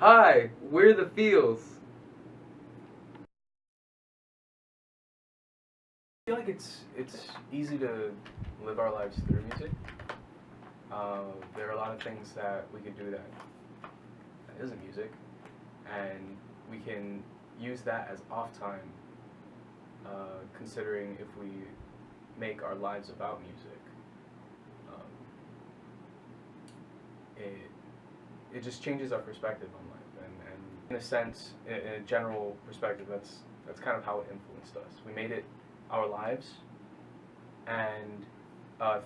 Hi, we're the Feels. I feel like it's easy to live our lives through music. There are a lot of things that we could do that isn't music, and we can use that as off time. Considering if we make our lives about music, um, it it just changes our perspective on life, and in a sense, in a general perspective, that's kind of how it influenced us. We made it our lives, and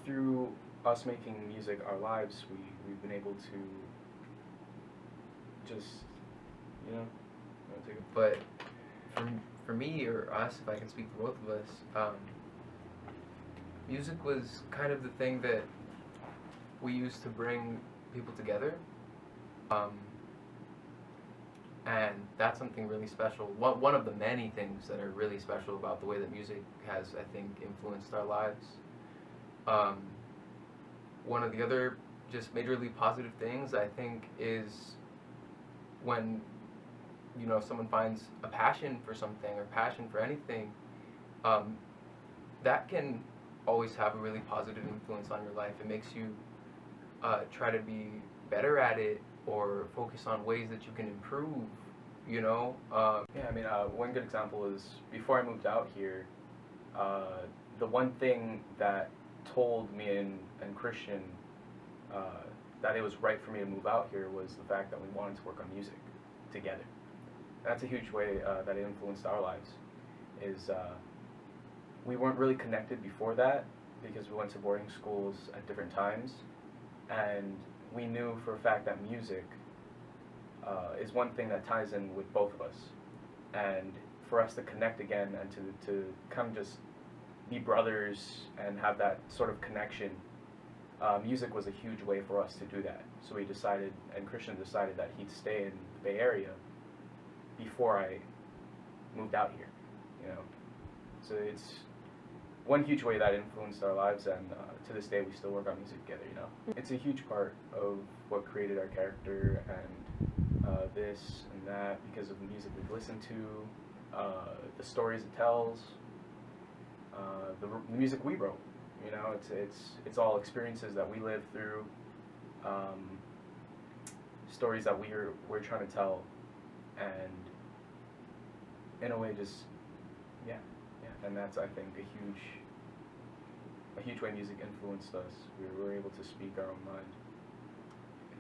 through us making music our lives, we've been able to just take it. But for, for me or us, if I can speak for both of us, music was kind of the thing that we used to bring people together. Um, and that's something really special. One of the many things that are really special about the way that music has, I think, influenced our lives. Um, One of the other just majorly positive things, I think, is when someone finds a passion for something or passion for anything, um, that can always have a really positive influence on your life. It makes you try to be better at it or focus on ways that you can improve. Yeah, I mean, one good example is before I moved out here, the one thing that told me and Christian uh, that it was right for me to move out here was the fact that we wanted to work on music together. That's a huge way that it influenced our lives. Is we weren't really connected before that because we went to boarding schools at different times, and we knew for a fact that music is one thing that ties in with both of us, and for us to connect again and to kind of just be brothers and have that sort of connection, music was a huge way for us to do that. So we decided, and Christian decided, that he'd stay in the Bay Area before I moved out here, you know. So it's one huge way that influenced our lives, and to this day we still work on music together, you know. It's a huge part of what created our character and this and that because of the music we've listened to, the stories it tells, the music we wrote. You know, it's all experiences that we lived through, stories that we're trying to tell, and in a way, just yeah, yeah. And that's, I think, a huge way music influenced us. We were able to speak our own mind.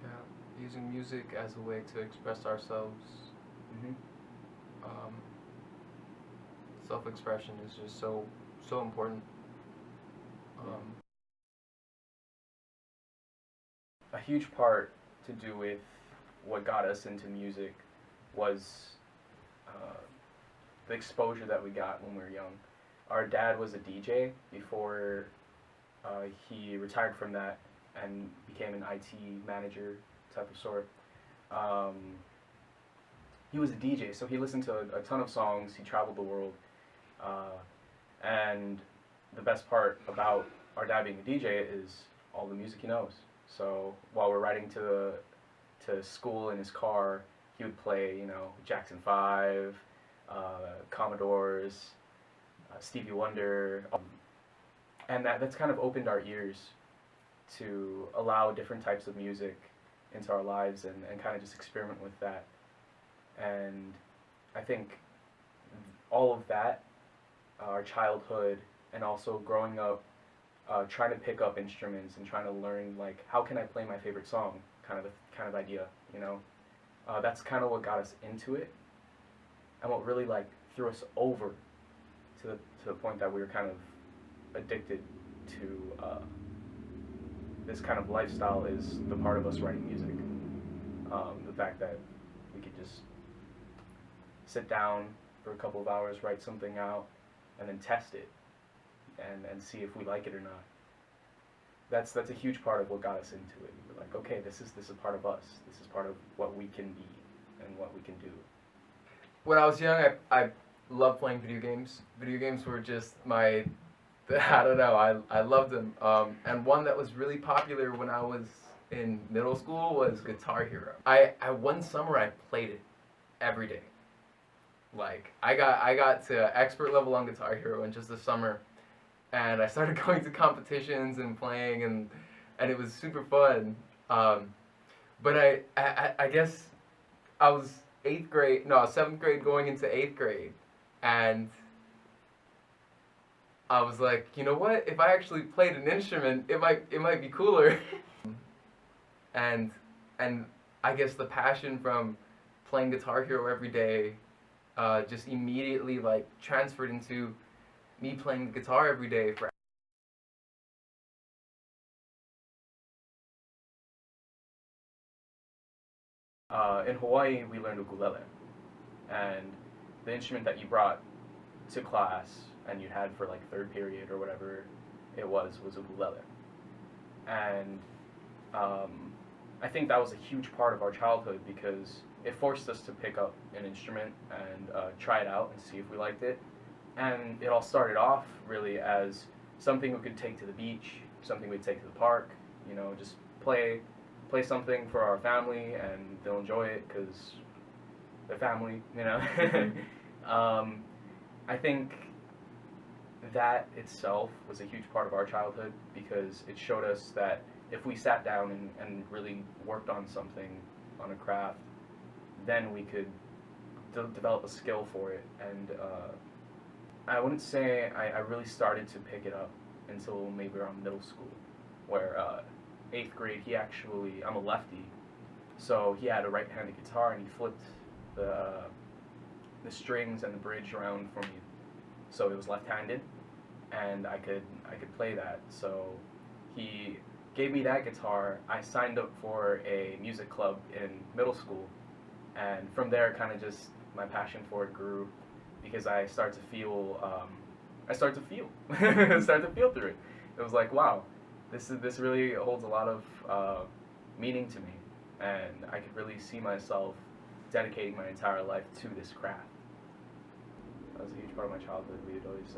Yeah, using music as a way to express ourselves. Mm-hmm. Um, Self-expression is just so important. A huge part to do with what got us into music was uh, the exposure that we got when we were young. Our dad was a DJ before he retired from that and became an IT manager type of sort. Um, he was a DJ, so he listened to a ton of songs. He traveled the world, and the best part about our dad being a DJ is all the music he knows. So while we're riding to school in his car, he would play, Jackson 5, Commodores, Stevie Wonder, and that's kind of opened our ears to allow different types of music into our lives and kind of just experiment with that. And I think all of that, our childhood, and also growing up, trying to pick up instruments and trying to learn, like, how can I play my favorite song, kind of idea, that's kind of what got us into it, and what really, like, threw us over to the point that we were kind of addicted to this kind of lifestyle is the part of us writing music. The fact that we could just sit down for a couple of hours, write something out, and then test it and see if we like it or not. That's a huge part of what got us into it. We're like, okay, this is part of us. This is part of what we can be and what we can do. When I was young, I loved playing video games. Video games were just my, I don't know, I loved them. And one that was really popular when I was in middle school was Guitar Hero. One summer I played it every day. Like I got to expert level on Guitar Hero in just the summer, and I started going to competitions and playing, and it was super fun. But I guess I was seventh grade going into eighth grade, and I was like, you know what? If I actually played an instrument, it might be cooler. and and I guess the passion from playing Guitar Hero every day just immediately like transferred into me playing the guitar every day for. In Hawaii, we learned ukulele, and the instrument that you brought to class and you had for like third period or whatever it was ukulele. And I think that was a huge part of our childhood because it forced us to pick up an instrument and try it out and see if we liked it. And it all started off really as something we could take to the beach, something we'd take to the park, you know, just play something for our family and they'll enjoy it because they're family, you know. I think that itself was a huge part of our childhood because it showed us that if we sat down and really worked on something, on a craft, then we could develop a skill for it. And I wouldn't say I really started to pick it up until maybe around middle school, where 8th grade I'm a lefty, so he had a right-handed guitar and he flipped the strings and the bridge around for me, so it was left-handed, and I could play that. So he gave me that guitar. I signed up for a music club in middle school, and from there, kind of just my passion for it grew because I started to feel through it. It was like, wow, this really holds a lot of meaning to me, and I could really see myself dedicating my entire life to this craft. That was a huge part of my childhood. We'd always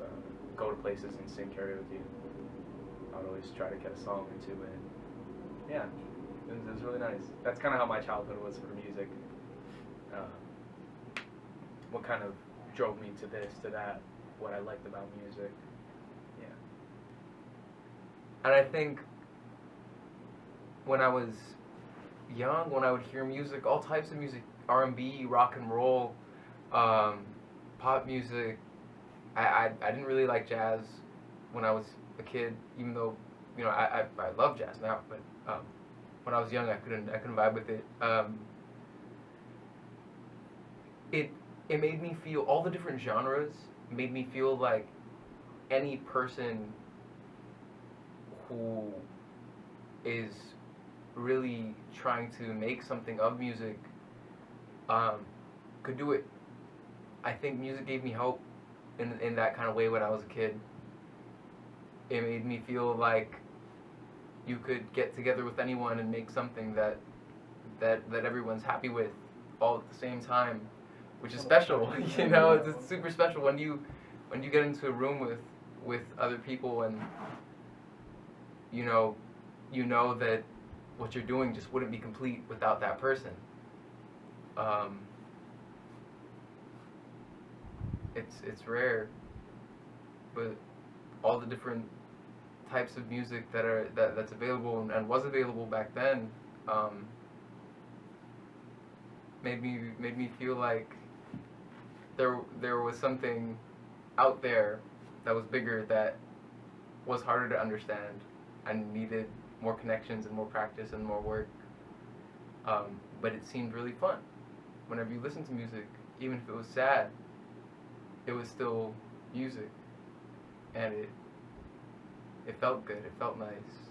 go to places and sing karaoke. I would always try to get a song or two in. Yeah, it was really nice. That's kind of how my childhood was for music. What kind of drove me to this, to that, what I liked about music. Yeah. And I think when I was young, when I would hear music, all types of music, R&B, rock and roll, pop music, I didn't really like jazz when I was a kid, even though, you know, I love jazz now, but when I was young, I couldn't vibe with it. It made me feel, all the different genres made me feel like any person who is really trying to make something of music could do it. I think music gave me hope in that kind of way when I was a kid. It made me feel like you could get together with anyone and make something that everyone's happy with all at the same time, which is special. You know, it's super special when you get into a room with other people and you know that what you're doing just wouldn't be complete without that person. It's rare, but all the different types of music that's available and was available back then made me feel like there was something out there that was bigger, that was harder to understand and needed more connections and more practice and more work. But it seemed really fun. Whenever you listen to music, even if it was sad, it was still music, and it felt good. It felt nice.